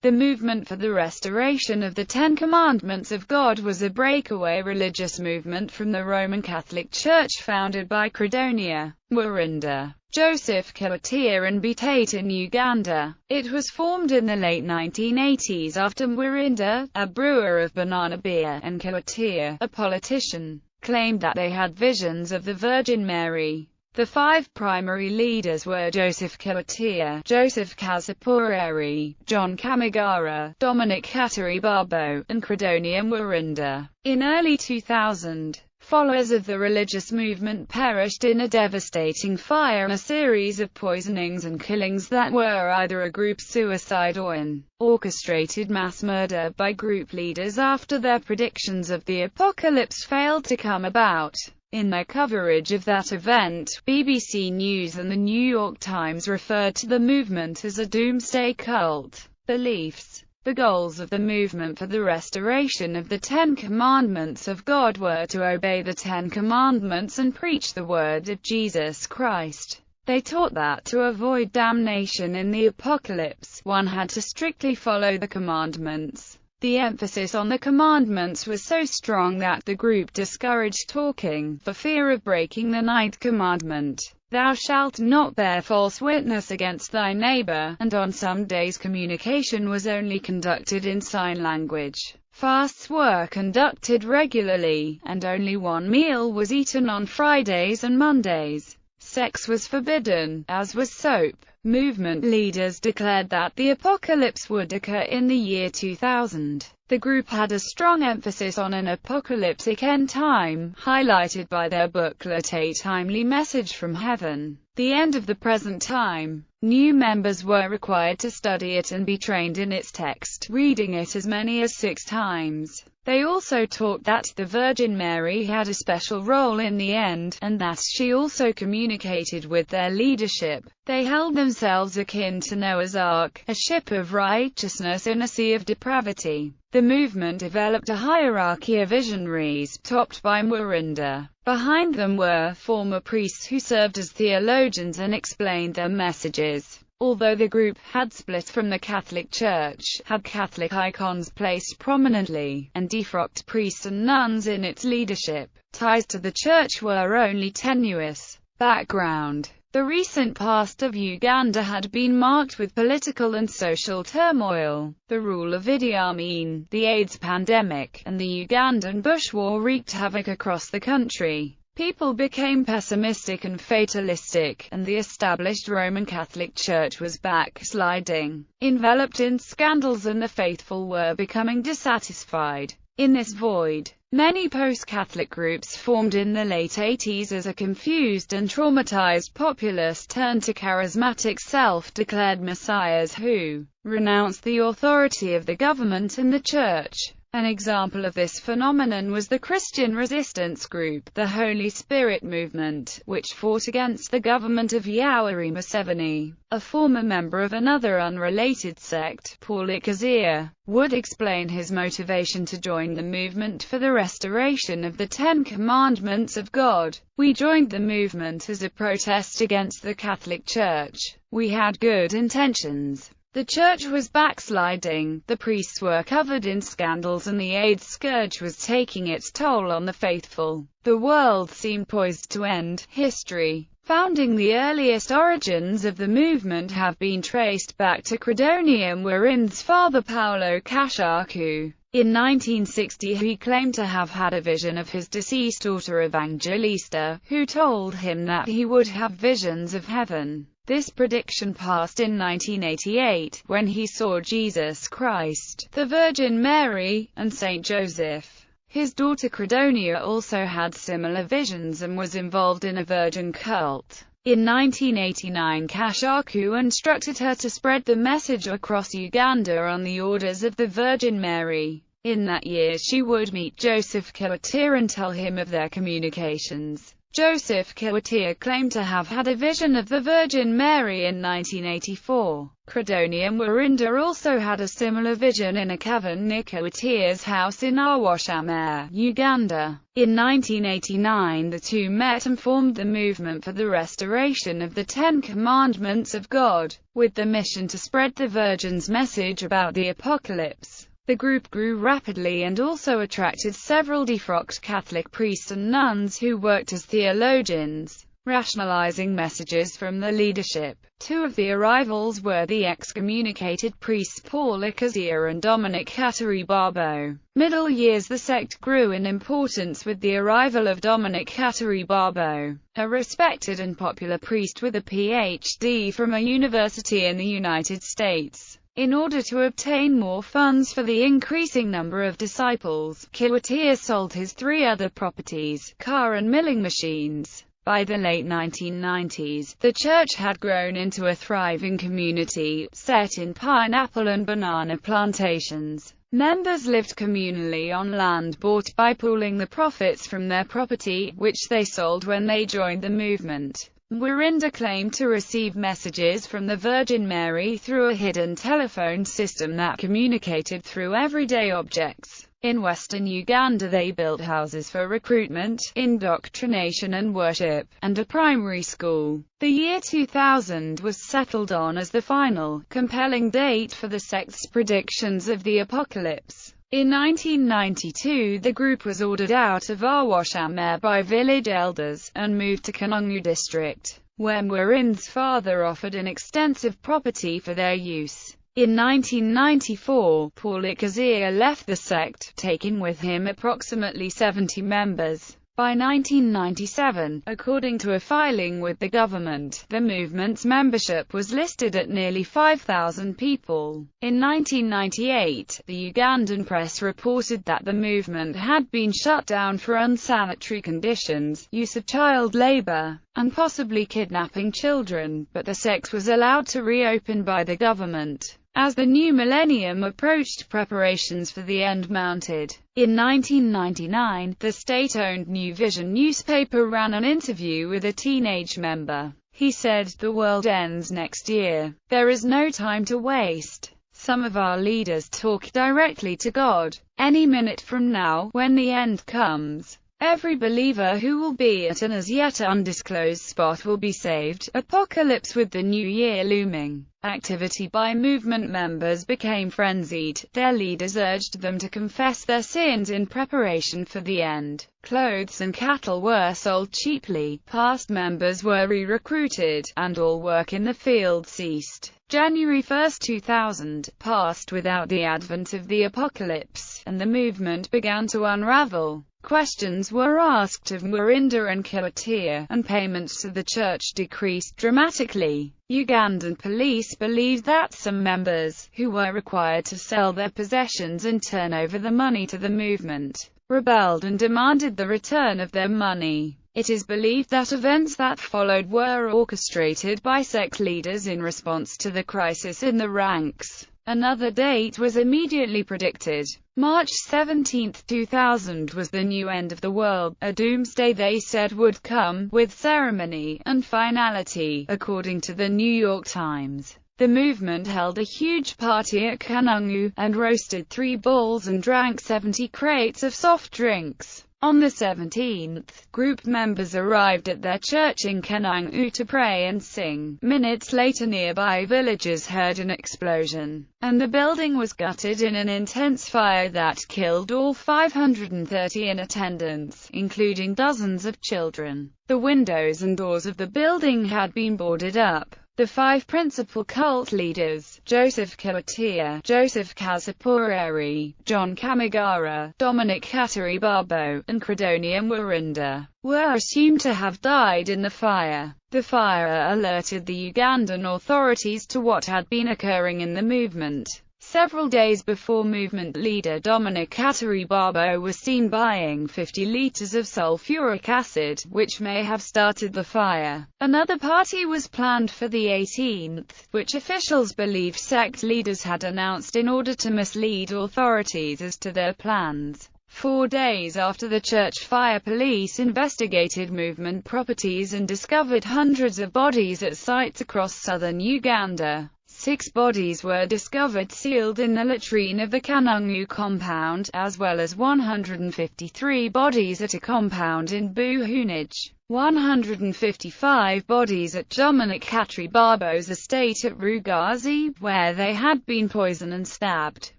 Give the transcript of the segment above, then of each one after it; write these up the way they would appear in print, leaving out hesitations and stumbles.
The movement for the restoration of the Ten Commandments of God was a breakaway religious movement from the Roman Catholic Church founded by Credonia, Wirinda, Joseph Kiwatia and Bitate in Uganda. It was formed in the late 1980s after Wirinda, a brewer of banana beer, and Kiwatia, a politician, claimed that they had visions of the Virgin Mary. The five primary leaders were Joseph Kiwatia, Joseph Kazipureri, John Kamagara, Dominic Kataribabo, and Credonia Wirinda. In early 2000, followers of the religious movement perished in a devastating fire, a series of poisonings and killings that were either a group suicide or an orchestrated mass murder by group leaders after their predictions of the apocalypse failed to come about. In their coverage of that event, BBC News and the New York Times referred to the movement as a doomsday cult. Beliefs. The goals of the movement for the restoration of the Ten Commandments of God were to obey the Ten Commandments and preach the word of Jesus Christ. They taught that to avoid damnation in the apocalypse, one had to strictly follow the commandments. The emphasis on the commandments was so strong that the group discouraged talking, for fear of breaking the ninth commandment, "Thou shalt not bear false witness against thy neighbor," and on some days communication was only conducted in sign language. Fasts were conducted regularly, and only one meal was eaten on Fridays and Mondays. Sex was forbidden, as was soap. Movement leaders declared that the apocalypse would occur in the year 2000. The group had a strong emphasis on an apocalyptic end time, highlighted by their booklet A Timely Message from Heaven, The End of the Present Time. New members were required to study it and be trained in its text, reading it as many as 6 times. They also taught that the Virgin Mary had a special role in the end, and that she also communicated with their leadership. They held themselves akin to Noah's Ark, a ship of righteousness in a sea of depravity. The movement developed a hierarchy of visionaries, topped by Wirinda. Behind them were former priests who served as theologians and explained their messages. Although the group had split from the Catholic Church, had Catholic icons placed prominently, and defrocked priests and nuns in its leadership, ties to the Church were only tenuous. Background. The recent past of Uganda had been marked with political and social turmoil. The rule of Idi Amin, the AIDS pandemic, and the Ugandan Bush War wreaked havoc across the country. People became pessimistic and fatalistic, and the established Roman Catholic Church was backsliding, enveloped in scandals, and the faithful were becoming dissatisfied. In this void, many post-Catholic groups formed in the late 80s as a confused and traumatized populace turned to charismatic self-declared messiahs who renounced the authority of the government and the church. An example of this phenomenon was the Christian resistance group, the Holy Spirit movement, which fought against the government of Yoweri Museveni. A former member of another unrelated sect, Paul Ikazia, would explain his motivation to join the movement for the restoration of the Ten Commandments of God. "We joined the movement as a protest against the Catholic Church. We had good intentions. The church was backsliding, the priests were covered in scandals, and the AIDS scourge was taking its toll on the faithful. The world seemed poised to end." History. Founding. The earliest origins of the movement have been traced back to Credonia Wirinda's father Paolo Kashaku. In 1960 he claimed to have had a vision of his deceased daughter Evangelista, who told him that he would have visions of heaven. This prediction passed in 1988, when he saw Jesus Christ, the Virgin Mary, and Saint Joseph. His daughter Credonia also had similar visions and was involved in a virgin cult. In 1989 Kashaku instructed her to spread the message across Uganda on the orders of the Virgin Mary. In that year she would meet Joseph Kiwatia and tell him of their communications. Joseph Kiwatia claimed to have had a vision of the Virgin Mary in 1984. Credonia Murinda also had a similar vision in a cavern near Kiwatia's house in Arwashamere, Uganda. In 1989 the two met and formed the Movement for the Restoration of the Ten Commandments of God, with the mission to spread the Virgin's message about the apocalypse. The group grew rapidly and also attracted several defrocked Catholic priests and nuns who worked as theologians, rationalizing messages from the leadership. Two of the arrivals were the excommunicated priests Paul Ikazia and Dominic Kataribabo. Middle years the sect grew in importance with the arrival of Dominic Kataribabo, a respected and popular priest with a PhD from a university in the United States. In order to obtain more funds for the increasing number of disciples, Kiwatia sold his three other properties, car and milling machines. By the late 1990s, the church had grown into a thriving community, set in pineapple and banana plantations. Members lived communally on land bought by pooling the profits from their property, which they sold when they joined the movement. Murinda claimed to receive messages from the Virgin Mary through a hidden telephone system that communicated through everyday objects. In western Uganda they built houses for recruitment, indoctrination and worship, and a primary school. The year 2000 was settled on as the final, compelling date for the sect's predictions of the apocalypse. In 1992 the group was ordered out of Arwashamere by village elders, and moved to Kanungu district, where Murinda's father offered an extensive property for their use. In 1994, Paul Ikazia left the sect, taking with him approximately 70 members. By 1997, according to a filing with the government, the movement's membership was listed at nearly 5,000 people. In 1998, the Ugandan press reported that the movement had been shut down for unsanitary conditions, use of child labor, and possibly kidnapping children, but the sect was allowed to reopen by the government. As the new millennium approached, preparations for the end mounted. In 1999, the state-owned New Vision newspaper ran an interview with a teenage member. He said, "The world ends next year. There is no time to waste. Some of our leaders talk directly to God. Any minute from now, when the end comes, every believer who will be at an as yet undisclosed spot will be saved." Apocalypse with the new year looming. Activity by movement members became frenzied. Their leaders urged them to confess their sins in preparation for the end. Clothes and cattle were sold cheaply, past members were re-recruited, and all work in the field ceased. January 1, 2000, passed without the advent of the apocalypse, and the movement began to unravel. Questions were asked of Murinda and Kiwatia, and payments to the church decreased dramatically. Ugandan police believed that some members, who were required to sell their possessions and turn over the money to the movement, rebelled and demanded the return of their money. It is believed that events that followed were orchestrated by sect leaders in response to the crisis in the ranks. Another date was immediately predicted. March 17, 2000 was the new end of the world, a doomsday they said would come, with ceremony and finality, according to the New York Times. The movement held a huge party at Kanungu, and roasted 3 bulls and drank 70 crates of soft drinks. On the 17th, group members arrived at their church in Kanungu to pray and sing. Minutes later nearby villagers heard an explosion, and the building was gutted in an intense fire that killed all 530 in attendance, including dozens of children. The windows and doors of the building had been boarded up. The 5 principal cult leaders, Joseph Kiwatia, Joseph Kasaporeri, John Kamagara, Dominic Kataribabo, and Credonia Murinda, were assumed to have died in the fire. The fire alerted the Ugandan authorities to what had been occurring in the movement. Several days before, movement leader Dominic Kataribabo was seen buying 50 liters of sulfuric acid, which may have started the fire. Another party was planned for the 18th, which officials believed sect leaders had announced in order to mislead authorities as to their plans. 4 days after the church fire, police investigated movement properties and discovered hundreds of bodies at sites across southern Uganda. 6 bodies were discovered sealed in the latrine of the Kanungu compound, as well as 153 bodies at a compound in Buhunage. 155 bodies at Dominic Babo's estate at Rugazi, where they had been poisoned and stabbed,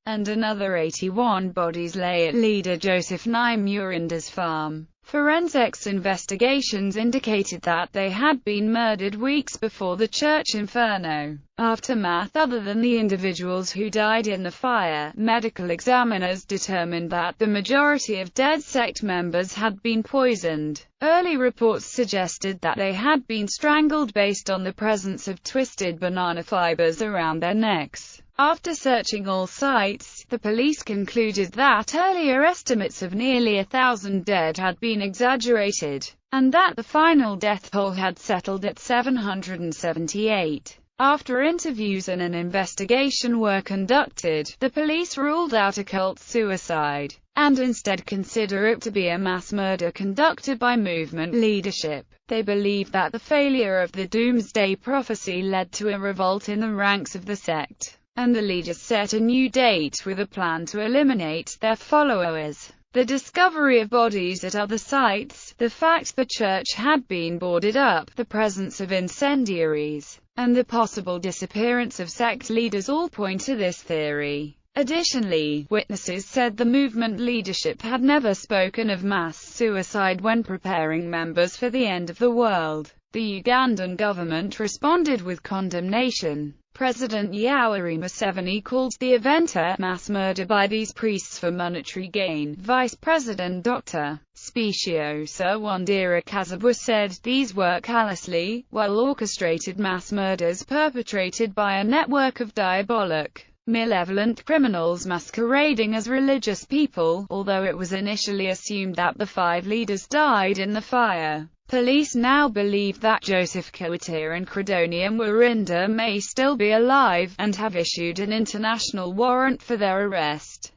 and another 81 bodies lay at leader Joseph Murinda's farm. Forensics investigations indicated that they had been murdered weeks before the church inferno. Aftermath. Other than the individuals who died in the fire, medical examiners determined that the majority of dead sect members had been poisoned. Early reports suggested that they had been strangled based on the presence of twisted banana fibers around their necks. After searching all sites, the police concluded that earlier estimates of nearly 1,000 dead had been exaggerated, and that the final death toll had settled at 778. After interviews and an investigation were conducted, the police ruled out a cult suicide, and instead consider it to be a mass murder conducted by movement leadership. They believe that the failure of the doomsday prophecy led to a revolt in the ranks of the sect, and the leaders set a new date with a plan to eliminate their followers. The discovery of bodies at other sites, the fact the church had been boarded up, the presence of incendiaries, and the possible disappearance of sect leaders all point to this theory. Additionally, witnesses said the movement leadership had never spoken of mass suicide when preparing members for the end of the world. The Ugandan government responded with condemnation. President Yoweri Museveni called the event a mass murder by these priests for monetary gain. Vice President Dr. Speciosa Wandera Kazabwa said these were callously, well-orchestrated mass murders perpetrated by a network of diabolic, malevolent criminals masquerading as religious people, although it was initially assumed that the 5 leaders died in the fire. Police now believe that Joseph Kawuta and Credonia Murinda may still be alive, and have issued an international warrant for their arrest.